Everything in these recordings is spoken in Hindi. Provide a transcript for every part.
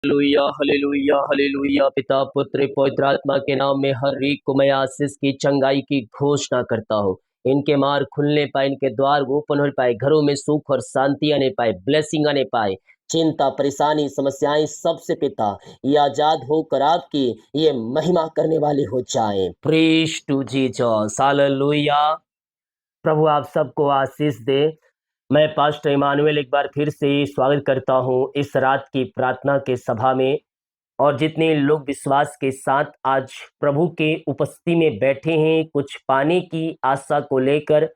Hallelujah hallelujah hallelujah. पिता पुत्र पवित्र आत्मा के नाम में हर एक को मैं आशीष की चंगाई की घोषणा करता हूँ। इनके मार्ग खुलने पाए, इनके द्वार ओपन हो पाए, घरों में सुख और शांति आने पाए, ब्लेसिंग आने पाए। चिंता परेशानी समस्याएं सबसे पिता ये आजाद होकर आपकी ये महिमा करने वाले हो जाएं। Praise to Jesus hallelujah. प्रभु आप सबको आशीष दे। मैं पास्टर इमानुएल एक बार फिर से स्वागत करता हूँ इस रात की प्रार्थना के सभा में। और जितने लोग विश्वास के साथ आज प्रभु के उपस्थिति में बैठे हैं कुछ पाने की आशा को लेकर,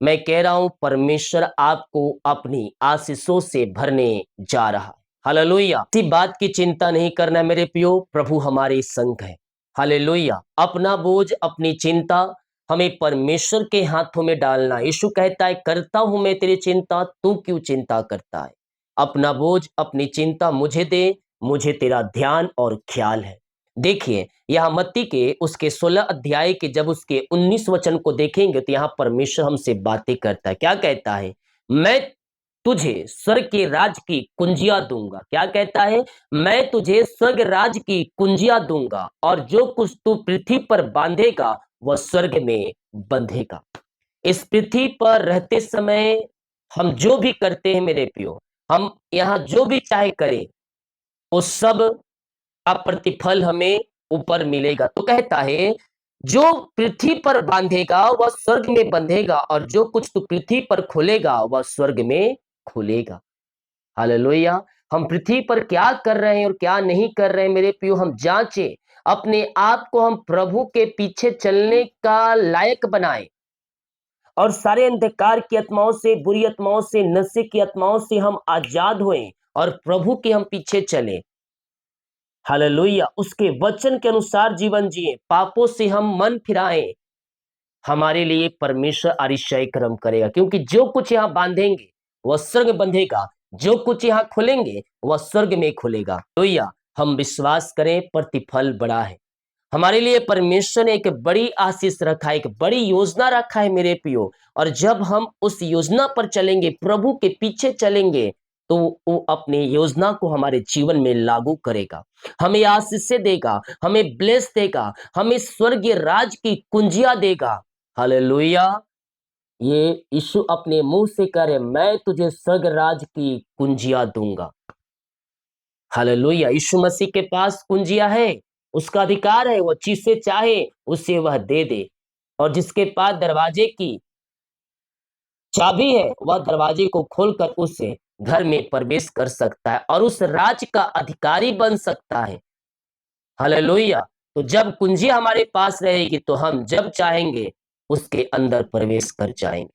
मैं कह रहा हूं परमेश्वर आपको अपनी आशीषों से भरने जा रहा है। हालेलुया। किसी बात की चिंता नहीं करना मेरे प्रियो, प्रभु हमारे संग है। हालेलुया। अपना बोझ अपनी चिंता हमें परमेश्वर के हाथों में डालना। यीशु कहता है करता हूं मैं तेरी चिंता, तू क्यों चिंता करता है। अपना बोझ अपनी चिंता मुझे दे, मुझे तेरा ध्यान और ख्याल है। देखिए यहाँ मत्ती के उसके 16 अध्याय के जब उसके 19 वचन को देखेंगे तो यहाँ परमेश्वर हमसे बातें करता है। क्या कहता है? मैं तुझे स्वर्ग के राज की कुंजियां दूंगा। क्या कहता है? मैं तुझे स्वर्ग राज की कुंजियां दूंगा और जो कुछ तू पृथ्वी पर बांधेगा वह स्वर्ग में बंधेगा। इस पृथ्वी पर रहते समय हम जो भी करते हैं मेरे प्रियो, हम यहाँ जो भी चाहे करें उस सब का प्रतिफल हमें ऊपर मिलेगा। तो कहता है जो पृथ्वी पर बांधेगा वह स्वर्ग में बंधेगा और जो कुछ तू पृथ्वी पर खोलेगा वह स्वर्ग में खुलेगा। हालेलुया। हम पृथ्वी पर क्या कर रहे हैं और क्या नहीं कर रहे हैं मेरे प्रियो, हम जांचें अपने आप को, हम प्रभु के पीछे चलने का लायक बनाएं और सारे अंधकार की आत्माओं से, बुरी आत्माओं से, नशे की आत्माओं से हम आजाद होएं और प्रभु के हम पीछे चलें। हालेलुया। उसके वचन के अनुसार जीवन जिए, पापों से हम मन फिराएं। हमारे लिए परमेश्वर अतिशय कर्म करेगा, क्योंकि जो कुछ यहाँ बांधेंगे वह स्वर्ग बंधेगा, जो कुछ यहाँ खोलेंगे वह स्वर्ग में खुलेगा। हालेलुया। हम विश्वास करें, प्रतिफल बड़ा है हमारे लिए। परमेश्वर ने एक बड़ी आशीष रखा है, एक बड़ी योजना रखा है मेरे प्रियो। और जब हम उस योजना पर चलेंगे, प्रभु के पीछे चलेंगे, तो वो अपनी योजना को हमारे जीवन में लागू करेगा, हमें आशीष से देगा, हमें ब्लेस देगा, हमें स्वर्गीय राज की कुंजियां देगा। हालेलुया। ये यीशु अपने मुंह से करे, मैं तुझे स्वर्ग राज की कुंजियां दूंगा। हालेलुया। यीशु मसीह के पास कुंजियां है, उसका अधिकार है, वो जिसे चाहे उसे वह दे दे। और जिसके पास दरवाजे की चाबी है वह दरवाजे को खोलकर उस घर में प्रवेश कर सकता है और उस राज का अधिकारी बन सकता है। हालेलुया। तो जब कुंजी हमारे पास रहेगी तो हम जब चाहेंगे उसके अंदर प्रवेश कर जाएंगे।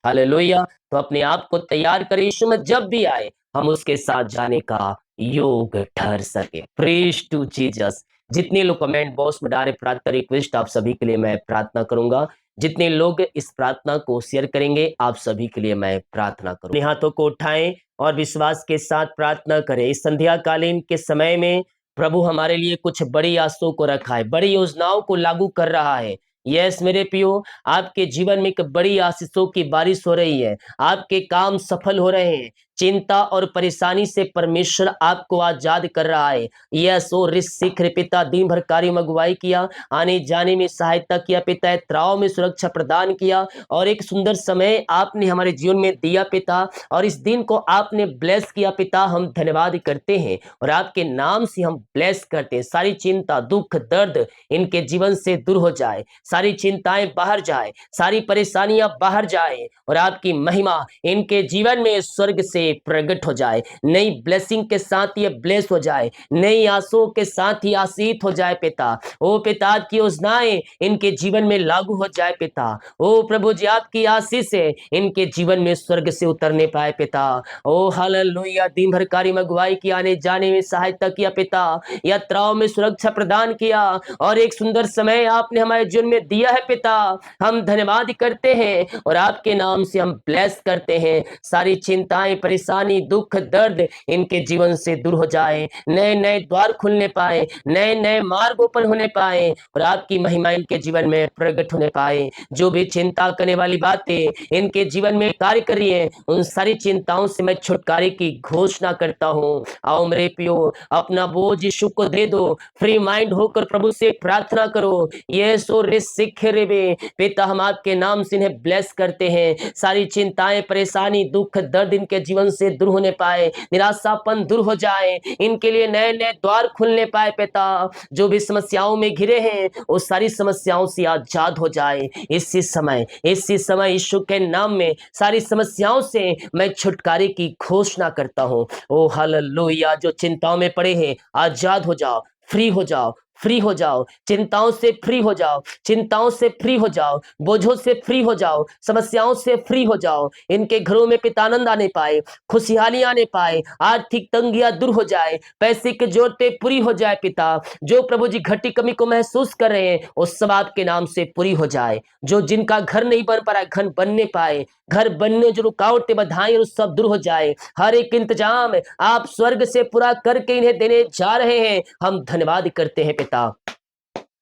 हालेलुया। तो अपने आप को तैयार करें, यीशु में जब भी आए हम उसके साथ जाने का योग ठहर सके। Praise to Jesus. जितने लोग कमेंट बॉक्स में डाले प्रार्थना रिक्वेस्ट, आप सभी के लिए मैं प्रार्थना करूंगा। जितने लोग इस प्रार्थना को शेयर करेंगे आप सभी के लिए मैं प्रार्थना करूंगा। अपने हाथों को उठाएं और विश्वास के साथ प्रार्थना करें। इस संध्या कालीन के समय में प्रभु हमारे लिए कुछ बड़ी आशों को रखा है, बड़ी योजनाओं को लागू कर रहा है। यस मेरे प्रियो, आपके जीवन में एक बड़ी आशीषों की बारिश हो रही है, आपके काम सफल हो रहे हैं। चिंता और परेशानी से परमेश्वर आपको आजाद कर रहा है। यस ओ ऋषिख पिता, दिन भर कार्य में अगुवाई किया, आने जाने में सहायता किया पिता, त्राव में सुरक्षा प्रदान किया और एक सुंदर समय आपने हमारे जीवन में दिया पिता। और इस दिन को आपने ब्लेस किया पिता, हम धन्यवाद करते हैं और आपके नाम से हम ब्लेस करते हैं। सारी चिंता दुख दर्द इनके जीवन से दूर हो जाए, सारी चिंताएं बाहर जाए, सारी परेशानियां बाहर जाए और आपकी महिमा इनके जीवन में स्वर्ग से प्रकट हो जाए। नई ब्लेसिंग के साथ ये ब्लेस हो जाए, नई आशाओं के साथ ही आशीष हो जाए पिता। ओ पिता की योजनाएं इनके जीवन में लागू हो जाए पिता। ओ प्रभु जी आपकी आशीष से इनके जीवन में स्वर्ग से उतरने पाए पिता। ओ हालेलुया। दिन भर कार्य में अगुवाई की, आने जाने में सहायता किया पिता, यात्राओं में सुरक्षा प्रदान किया और एक सुंदर समय आपने हमारे जीवन में दिया है पिता। हम धन्यवाद करते हैं और आपके नाम से हम ब्लेस करते हैं। सारी चिंताएं परेशानी, दुख, दर्द इनके जीवन से दूर हो जाए, नए नए द्वार खुलने पाए, नए नए मार्ग ओपन होने पाए और आपकी महिमा इनके जीवन में प्रकट होने पाए। जो भी चिंता करने वाली बातें इनके जीवन में कार्य कर रही है, उन सारी चिंताओं से मैं छुटकारे की घोषणा करता हूँ। आओ मेरे पियो, अपना बोझ यीशु को दे दो, फ्री माइंड होकर प्रभु से प्रार्थना करो। यीशु रिसिख रेबे, पिता हम आपके नाम से इन्हें ब्लेस करते हैं। सारी चिंताएं, परेशानी, दुख, दर्द इनके जीवन से दूर होने पाए, निराशापन दूर हो जाए, इनके लिए नए नए द्वार खुलने पाए। पिता जो भी समस्याओं में घिरे हैं, वो सारी समस्याओं से आजाद हो जाए। इसी समय यीशु के नाम में सारी समस्याओं से मैं छुटकारे की घोषणा करता हूँ। ओ हालेलुया। जो चिंताओं में पड़े हैं, आजाद हो जाओ, फ्री हो जाओ, फ्री हो जाओ, चिंताओं से फ्री हो जाओ, चिंताओं से फ्री हो जाओ, बोझों से फ्री हो जाओ, समस्याओं से फ्री हो जाओ। इनके घरों में पिता आनंद आने पाए, खुशहाली आने पाए, आर्थिक तंगियां दूर हो जाए, पैसे की जरूरतें पूरी हो जाए। पिता जो प्रभु जी घटी कमी को महसूस कर रहे हैं, वो सब आपके नाम से पूरी हो जाए। जो जिनका घर नहीं बन पा रहा है, घर बनने पाए, घर बनने जो रुकावटें बाधाएं वो सब दूर हो जाए। हर एक इंतजाम आप स्वर्ग से पूरा करके इन्हें देने जा रहे हैं। हम धन्यवाद करते हैं पिता,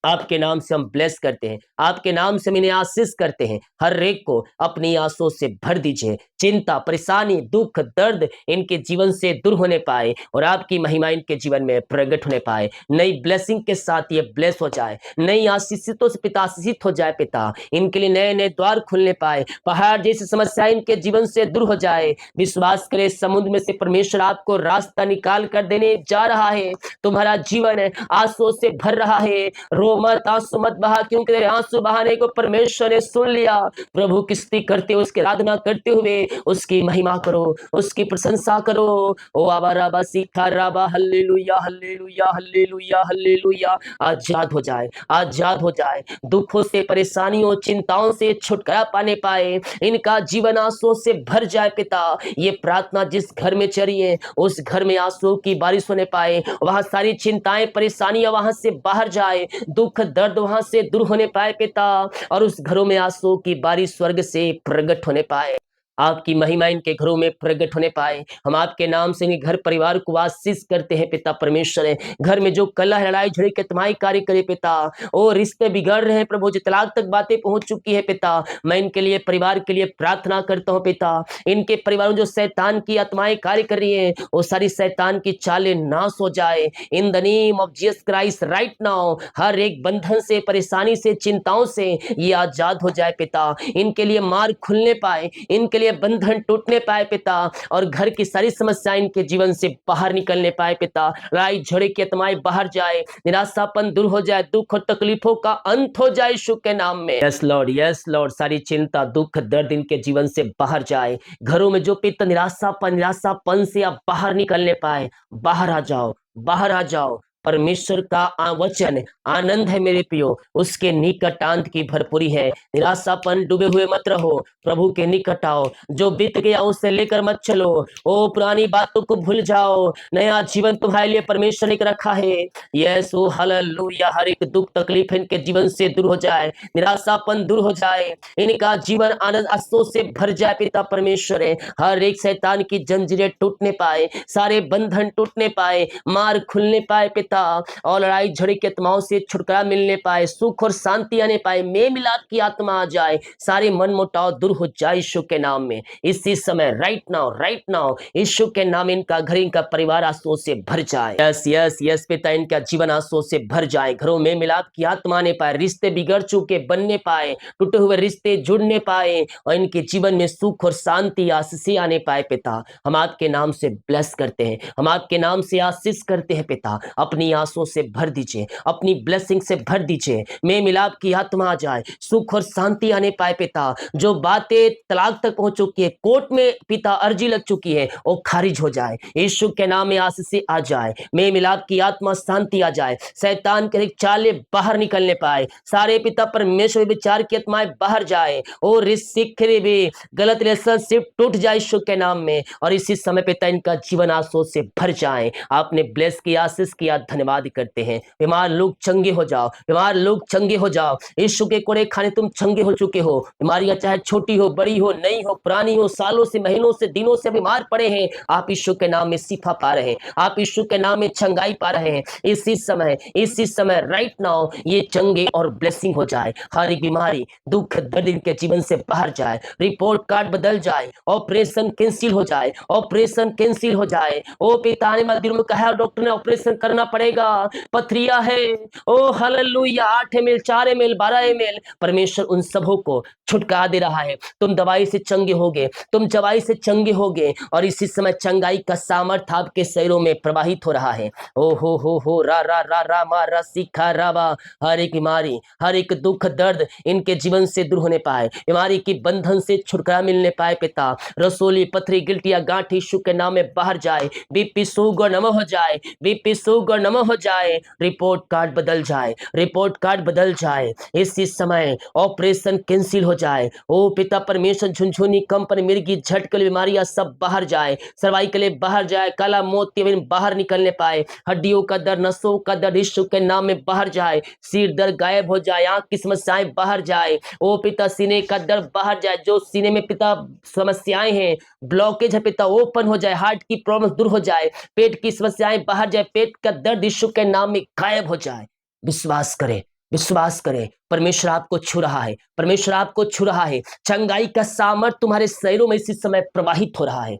आपके नाम से हम ब्लेस करते हैं, आपके नाम से हम इन्हें आशीष करते हैं। हर एक को अपनी आंसुओं से भर दीजिए। चिंता, परेशानी, दुख, दर्द इनके जीवन से दूर होने पाए और आपकी महिमा इनके जीवन में प्रकट होने पाए। नई ब्लेसिंग के साथ ये ब्लेस हो जाए, नई आशीषितों से पिता आशीषित हो जाए। पिता इनके लिए नए नए द्वार खुलने पाए, पहाड़ जैसी समस्या इनके जीवन से दूर हो जाए। विश्वास करे, समुद्र में से परमेश्वर आपको रास्ता निकाल कर देने जा रहा है। तुम्हारा जीवन आंसुओं से भर रहा है। रो मत, आंसू मत बहा, क्योंकि तेरे आंसू बहाने को परमेश्वर ने सुन लिया। प्रभु की स्तुति करते हुए, उसकी आराधना करते हुए उसकी महिमा करो, उसकी प्रशंसा करो। ओ आबा राबा सीखा राबा, हल्लेलुया हल्लेलुया हल्लेलुया हल्लेलुया। आजाद हो जाए, आजाद हो जाए, दुखों से, परेशानियों, चिंताओं से छुटकारा पाने पाए, इनका जीवन आंसुओं से भर जाए। पिता ये प्रार्थना जिस घर में चली है, उस घर में आंसुओं की बारिश होने पाए, वहां सारी चिंताएं, परेशानियां वहां से बाहर जाए, दुख, दर्द वहां से दूर होने पाए। पिता और उस घरों में आंसुओं की बारिश स्वर्ग से प्रकट होने पाए, आपकी महिमा इनके घरों में प्रकट होने पाए। हम आपके नाम से घर परिवार को आशीष करते हैं। पिता परमेश्वर है, घर में जो कलह, लड़ाई झगड़े के तुम्हारी कार्य करे पिता, ओ रिश्ते बिगड़ रहे हैं प्रभु जी, तलाक तक बातें पहुंच चुकी है। पिता मैं इनके लिए, परिवार के लिए प्रार्थना करता हूँ। पिता इनके परिवार में जो शैतान की आत्माएं कार्य कर रही है, वो सारी शैतान की चालें नाश हो जाए। In the name of Jesus Christ right now हर एक बंधन से, परेशानी से, चिंताओं से ये आजाद हो जाए। पिता इनके लिए मार्ग खुलने पाए, इनके लिए बंधन टूटने पाए। पिता और घर की सारी समस्याएं इनके जीवन से बाहर निकलने पाए। पिता लड़ाई झगड़े की आत्माएं बाहर जाए, निराशापन दूर हो जाए, दुख और तकलीफों का अंत हो जाए यीशु के नाम में। यस लॉर्ड, सारी चिंता, दुख, दर्द इनके जीवन से बाहर जाए। घरों में जो पिता निराशापन से आप बाहर निकलने पाए, बाहर आ जाओ, बाहर आ जाओ। परमेश्वर का वचन आनंद है मेरे पियो, उसके निकट आनंद की भरपूरी है। निराशापन डूबे हुए मत रहो, प्रभु के निकट आओ। जो बीत गया उससे लेकर मत चलो, ओ पुरानी बातों को भूल जाओ, नया जीवन तुम्हारे लिए परमेश्वर ने रखा है। यीशु हालेलुया। हर एक दुख तकलीफ इनके जीवन से दूर हो जाए, निराशापन दूर हो जाए, इनका जीवन आनंद आंसुओं से भर जाए। पिता परमेश्वर है, हर एक शैतान की जंजीरें टूटने पाए, सारे बंधन टूटने पाए, मार्ग खुलने पाए। पिता और लड़ाई झगड़े की आत्माओं से छुटकारा मिलने पाए, सुख और शांति आने पाए, मेल मिलाप की आत्मा आ जाए, सारे मन मुटाव दूर हो जाए यीशु के नाम में। इसी समय राइट नाउ यीशु के नाम इनका घर, इनका परिवार आंसुओं से भर जाए। यस पिता इनका जीवन आंसुओं से भर जाए, घरों में मिलाप की आत्मा आने पाए, रिश्ते बिगड़ चुके बनने पाए, टूटे हुए रिश्ते जुड़ने पाए और इनके जीवन में सुख और शांति आशीष आने पाए। पिता हम आपके नाम से ब्लेस करते हैं, हम आपके नाम से आशीष करते हैं। पिता अपनी आंसुओं से भर दीजिए, अपनी ब्लेसिंग से भर दीजिए, में मिलाप की आत्मा आ जाए, सुख और शांति आने पाए। पिता जो बातें तलाक तक पहुंच चुकी है, कोर्ट में पिता अर्जी लग चुकी है, वो खारिज हो जाए यीशु के नाम में, आशीष आ जाए, में मिलाप की आत्मा शांति आ जाए, शैतान के चाले बाहर निकलने पाए, सारे पिता परमेश्वर विचार की आत्माएं बाहर जाए, और भी गलत रिलेशनशिप टूट जाए यीशु के नाम में। और इसी समय पिता इनका जीवन आंसुओं से भर जाए। आपने ब्लेस किया, आशीष किया, धन्यवाद करते हैं। बीमार लोग चंगे हो जाओ, बीमार लोग चंगे हो जाओ। यीशु के कोड़े खाने तुम चंगे हो चुके हो। बीमारियां चाहे छोटी हो, बड़ी हो, नई हो, पुरानी हो, सालों से, महीनों से, दिनों से बीमार पड़े हैं, आप यीशु के नाम में शिफा पा रहे हैं, आप यीशु के नाम में चंगाई पा रहे हैं। इसी समय राइट नाउ ये चंगे और ब्लेसिंग हो जाए। हर एक बीमारी, दुख, दर्द इनके जीवन से बाहर जाए, रिपोर्ट कार्ड बदल जाए, ऑपरेशन कैंसिल हो जाए, ऑपरेशन कैंसिल हो जाए। ओ पिता ने मंदिर में कहा, डॉक्टर ने ऑपरेशन करना पड़ेगा, पथरिया है। ओ हालेलुया, 8 ml, 4 ml, 12 ml, परमेश्वर उन सबों को छुटका दे रहा है। तुम दवाई से चंगे होगे, तुम दवाई से चंगे होगे, और इसी समय चंगाई का सामर्थ आपके शरीरों में प्रवाहित हो रहा है। ओ हो रा रा रा रा मा रा सीखा रावा। हर एक बीमारी, हर एक दुख, दर्द इनके जीवन से दूर होने पाए, बीमारी की बंधन से छुटकारा मिलने पाए। पिता, रसोली, पथरी, गिल्टिया, गांठ यीशु के नाम में बाहर जाए। बीपी शुगर नम हो जाए, बीपी शुगर नम हो जाए, रिपोर्ट कार्ड बदल जाए, रिपोर्ट कार्ड बदल जाए। इसी समय ऑपरेशन कैंसिल हो जाए। ओ पिता परमेश्वर, झुनझुनी, कंपन, मिर्गी, झटकल बीमारियां सब बाहर जाए, सर्वाइकल बाहर जाए, काला मोतिया बाहर निकलने पाए, हड्डियों का दर्द, नसों का दर्द यीशु के नाम में बाहर जाए, सिर दर्द गायब हो जाए, आंख की समस्याएं बाहर जाए। ओ पिता सीने का दर्द बाहर जाए, जो सीने में पिता समस्याएं हैं, ब्लॉकेज है पिता, ओपन हो जाए, हार्ट की प्रॉब्लम दूर हो जाए, पेट की समस्याएं बाहर जाए, पेट का दर्द यीशु के नाम में गायब हो जाए। विश्वास करें, विश्वास करें, परमेश्वर आपको छू रहा है, परमेश्वर आपको छू रहा है। चंगाई का सामर्थ तुम्हारे शरीरों में इसी समय प्रवाहित हो रहा है।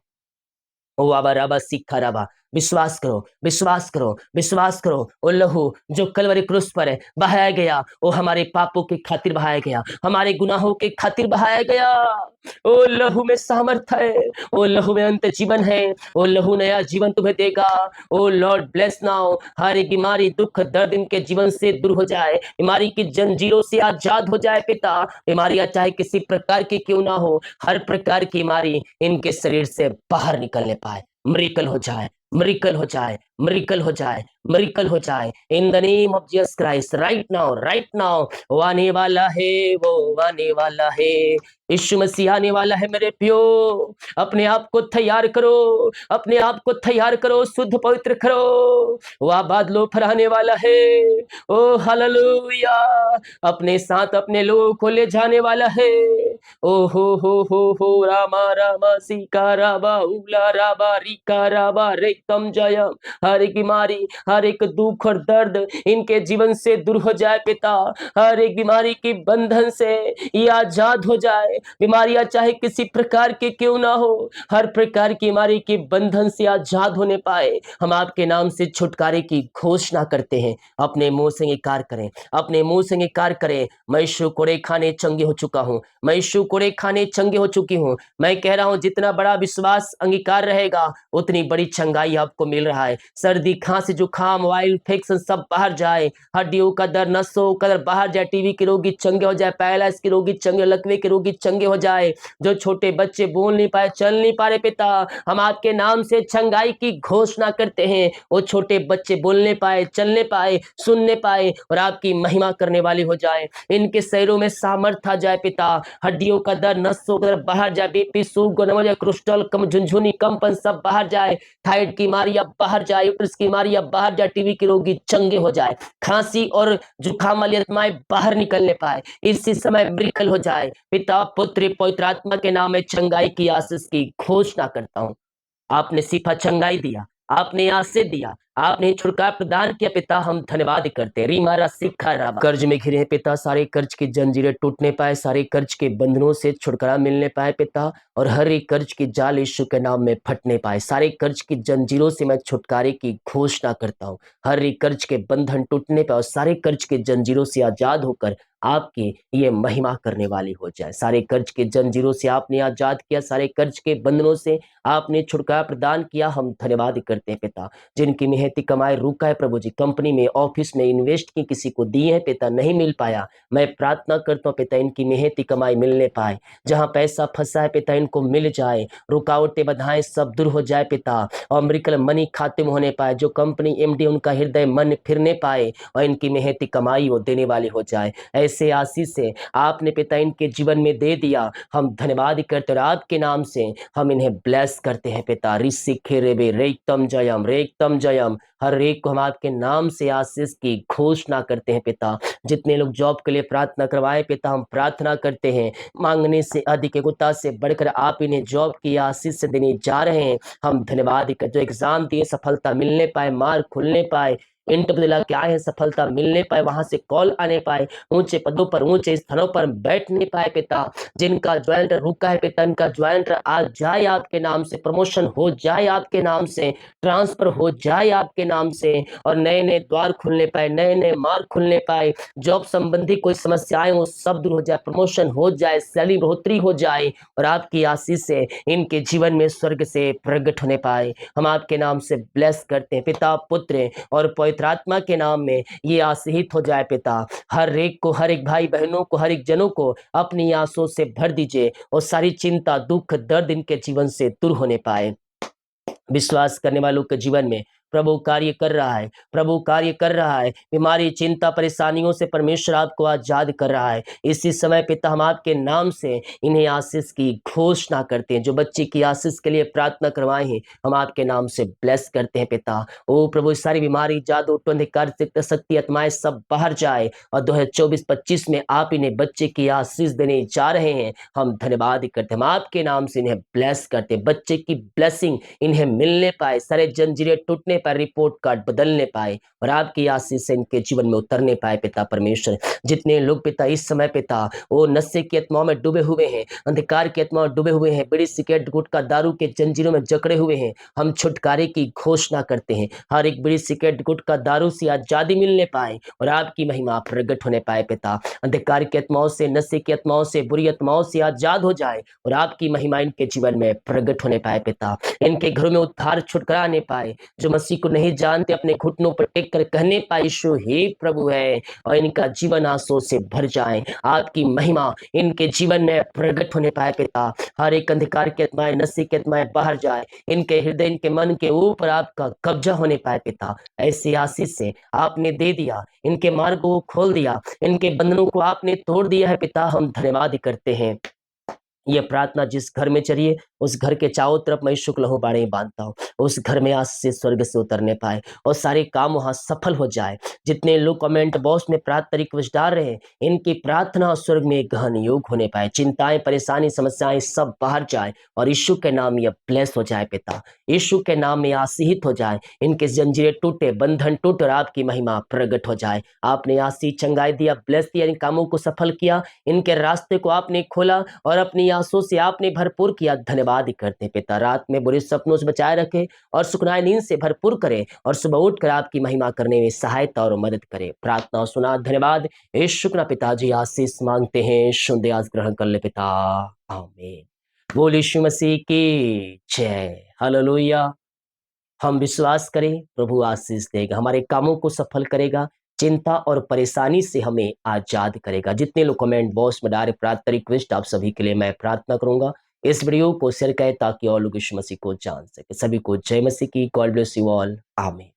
ओ आबा राबा सीखा राबा, विश्वास करो, विश्वास करो, विश्वास करो। ओ लहू जो कलवरी क्रूस पर बहाया गया, वो हमारे पापों के खातिर बहाया गया, हमारे गुनाहों के खातिर बहाया गया। ओ लहू में सामर्थ है, ओ लहू में अंत जीवन है, ओ लहू नया जीवन तुम्हें देगा। ओ लॉर्ड ब्लेस नाउ। हर एक बीमारी, दुख, दर्द इनके जीवन से दूर हो जाए, बीमारी की जंजीरों से आजाद हो जाए। पिता, बीमारियां चाहे किसी प्रकार की क्यों ना हो, हर प्रकार की बीमारी इनके शरीर से बाहर निकलने पाए, मिरेकल हो जाए, मिरेकल हो जाए, मिरेकल हो जाए, मिरेकल हो जाए। In the name of Jesus Christ, right now, right now. वो आने वाला है, वो आने वाला है, यीशु मसीह आने वाला है। मेरे प्यो, अपने आप को तैयार करो, अपने आप को तैयार करो, शुद्ध पवित्र करो। वह बादलों पर आने वाला है। ओ हालेलुया, अपने साथ अपने लोगों को ले जाने वाला है। ओ हो रामा रामा सीका राबा उला राबा रिका राबा रेतम जयम। हर एक बीमारी, हर एक दुख और दर्द इनके जीवन से दूर हो जाए। पिता, हर एक बीमारी की बंधन से ये आजाद हो जाए। बीमारियां चाहे किसी प्रकार की क्यों ना हो, हर प्रकार की बीमारी के बंधन से आजाद होने पाए। हम आपके नाम से छुटकारे की घोषणा करते हैं। अपने मुंह से इंकार करें, अपने मुंह से इंकार करें। मैं यीशु कोड़े खाने चंगे हो चुका हूं, मैं यीशु कोड़े खाने चंगे हो चुकी हूं। मैं कह रहा हूं, जितना बड़ा विश्वास अंगीकार रहेगा, उतनी बड़ी चंगाई आपको मिल रहा है। सर्दी, खांसी, जुकाम, वायरल इन्फेक्शन सब बाहर जाए, हड्डियों का दर्द, नसों का दर्द बाहर जाए, टीबी के रोगी चंगे हो जाए, पैरालाइज के रोगी चंगे, लकवे के रोगी चंगे हो जाए। जो छोटे बच्चे बोल नहीं पाए, चल नहीं पा रहे, पिता, हम आपके नाम से चंगाई की घोषणा करते हैं। वो छोटे बच्चे बोलने पाए, चलने पाए, सुनने पाए, और आपकी महिमा करने वाली हो जाए। इनके शरीरों में सामर्थ्य आ जाए। पिता, हड्डियों का दर्द, नसों का दर्द बाहर जाए, बीपी, शुगर हो जाए, क्रिस्टल, कम, झुनझुनी, कंपन सब बाहर जाए, थायराइड की बीमारियां बाहर जाए, यूट्रस की बीमारियां बाहर जाए, टीबी के रोगी चंगे हो जाए, खांसी और जुकाम वाली आत्माएं बाहर निकलने पाए, इसी समय मिरेकल हो जाए। पिता, पुत्र, पवित्र आत्मा के नाम में चंगाई की आशीष की घोषणा करता हूं। आपने सिफा चंगाई दिया, आपने आशीष दिया, आपने छुटकारा प्रदान किया। पिता, हम धन्यवाद करते हैं। रीमारा सिखा राबा, कर्ज में घिरे हैं पिता, सारे कर्ज की जंजीरें टूटने पाए, सारे कर्ज के बंधनों से छुटकारा मिलने पाए पिता, और हर एक कर्ज की जाल यीशु के नाम में फटने पाए। सारे कर्ज की जंजीरों से मैं छुटकारे की घोषणा करता हूँ। हर एक कर्ज के बंधन टूटने पाए और सारे कर्ज के जंजीरों से आजाद होकर आपकी ये महिमा करने वाली हो जाए। सारे कर्ज के जंजीरों से आपने आजाद किया, सारे कर्ज के बंधनों से आपने छुटकारा प्रदान किया। हम धन्यवाद करते हैं पिता। जिनकी मेहनती कमाई रुका है प्रभु जी, कंपनी में, ऑफिस में इन्वेस्ट की, किसी को दिए हैं पिता, नहीं मिल पाया, मैं प्रार्थना करता हूँ पिता, इनकी मेहनती कमाई मिलने पाए। जहां पैसा फंसा है पिता, इनको मिल जाए, रुकावटें बाधाएं सब दूर हो जाए पिता, और मिरेकल मनी खाते में होने पाए। जो कंपनी एमडी, उनका हृदय मन फिरने पाए और इनकी मेहनती कमाई वो देने वाली हो जाए। ऐसे आशीष से आपने पिता इनके जीवन में दे दिया, हम धन्यवाद करते और आपके नाम से हम इन्हें ब्लेस करते हैं पिता। ऋषि खेरेबे रेतम जयम, रेतम जयम, हर एक को हम आपके नाम से आशीष की घोषणा करते हैं पिता। जितने लोग जॉब के लिए प्रार्थना करवाए पिता, हम प्रार्थना करते हैं, मांगने से अधिक एगोता से बढ़कर आप इन्हें जॉब की आशीष से देने जा रहे हैं। हम धन्यवाद कर जो एग्जाम दिए सफलता मिलने पाए, मार्क खुलने पाए, इंटरव्यू दिला के आए हैं सफलता मिलने पाए, वहां से कॉल आने पाए, ऊंचे पदों पर ऊंचे स्थलों पर बैठने पाए पिता। जिनका ज्वाइंट रुका है पिता, इनका ज्वाइंट आ जाए आपके नाम से, प्रमोशन हो जाए आपके नाम से, ट्रांसफर हो जाए आपके नाम से, और नए नए द्वार खुलने पाए, नए नए मार्ग खुलने पाए, जॉब संबंधी कोई समस्याएं हो सब दूर हो जाए, प्रमोशन हो जाए, सैलरी बढ़ोतरी हो जाए, और आपकी आशीष से इनके जीवन में स्वर्ग से प्रकट होने पाए। हम आपके नाम से ब्लेस करते हैं पिता, पुत्र और पवित्र आत्मा के नाम में ये आशीषित हो जाए पिता। हर एक को, हर एक भाई बहनों को, हर एक जनों को अपनी आंसुओं से भर दीजिए, और सारी चिंता दुख दर्द इनके जीवन से दूर होने पाए। विश्वास करने वालों के जीवन में प्रभु कार्य कर रहा है, प्रभु कार्य कर रहा है। बीमारी चिंता परेशानियों से परमेश्वर आपको आजाद कर रहा है। इसी समय पिता हम आपके नाम से इन्हें आशीष की घोषणा करते हैं। जो बच्चे की आशीष के लिए प्रार्थना करवाए हैं, हम आपके नाम से ब्लेस करते हैं पिता। ओ प्रभु, सारी बीमारी जादू अंधकार शक्ति आत्माएं सब बाहर जाए, और 2024-25 में आप इन्हें बच्चे की आशीष देने जा रहे हैं। हम धन्यवाद करते हैं, हम आपके नाम से इन्हें ब्लेस करते हैं। बच्चे की ब्लेसिंग इन्हें मिलने पाए, सारे जंजीरें टूटने पाए, रिपोर्ट कार्ड बदलने पाए, और आपकी आशीष से इनके जीवन में उतरने पाए पिता परमेश्वर। जितने लोग पिता इस समय पिता वो नशे की आत्माओं में डूबे हुए हैं, अंधकार की आत्माओं में डूबे हुए हैं, बीड़ी सिगरेट गुटखा दारू के जंजीरों में जकड़े हुए हैं, हम छुटकारे की घोषणा करते हैं। हर एक बीड़ी सिगरेट गुटखा दारू से आजादी मिलने पाए, और आपकी महिमा प्रकट होने पाए पिता। अंधकार की आत्माओं से, नशे की आत्माओं से, बुरी आत्माओं से आजाद हो जाए, और आपकी महिमा इनके जीवन में प्रकट होने पाए पिता। इनके घरों में उद्धार छुटकारा आने पाए। जो मसीह को नहीं जानते अपने घुटनों पर टेक कर कहने पाए यीशु ही प्रभु है, और इनका जीवन आंसुओं से भर जाए। आपकी महिमा इनके जीवन में प्रकट होने पाए पिता। हर एक अंधकार की आत्माएं, नशे की आत्माएं बाहर जाए, इनके हृदय, इनके मन के ऊपर आपका कब्जा होने पाए पिता। ऐसी आशीष से आपने दे दिया, इनके मार्ग को खोल दिया, इनके बंधनों को आपने तोड़ दिया है पिता। हम धन्यवाद करते हैं। ये प्रार्थना जिस घर में चलिए, उस घर के चारों तरफ मैं शुक्ल हो बाड़े बांधता हूँ, उस घर में आज से स्वर्ग से उतरने पाए, और सारे काम वहां सफल हो जाए। जितने लोग कमेंट बॉक्स में प्रार्थना रिक्वेस्ट डाल रहे हैं, इनकी प्रार्थना स्वर्ग में गहन योग होने पाए। चिंताएं, परेशानी, समस्याएं सब बाहर जाए, और यीशु के नाम ये ब्लेस हो जाए पिता। यीशु के नाम में आशीषित हो जाए, इनके जंजीरें टूटे, बंधन टूटे, और आपकी महिमा प्रकट हो जाए। आपने आशीष चंगाई दिया, ब्लेस दिया, इन कामों को सफल किया, इनके रास्ते को आपने खोला, और अपनी आंसू से आपने भरपूर किया। धन्यवाद करते हैं पिता। रात में बुरे सपनों से बचाए रखे, और सुखनाई नींद से भरपूर करे, और सुबह उठकर आपकी महिमा करने में सहायता और मदद करे। प्रार्थना सुना, धन्यवाद। हे शुक्र पिताजी, आशीष मांगते हैं, सुन आज ग्रहण कर ले पिता, आमीन। बोल यीशु मसीह की जय। हालेलुया। हम विश्वास करें, प्रभु आशीष देगा, हमारे कामों को सफल करेगा, चिंता और परेशानी से हमें आजाद करेगा। जितने लोग कमेंट बॉक्स में डाले प्रार्थना रिक्वेस्ट, आप सभी के लिए मैं प्रार्थना करूंगा। इस वीडियो को शेयर करें ताकि और लोग यीशु मसीह को जान सके। सभी को जय मसीह की। God bless you all. आमीन।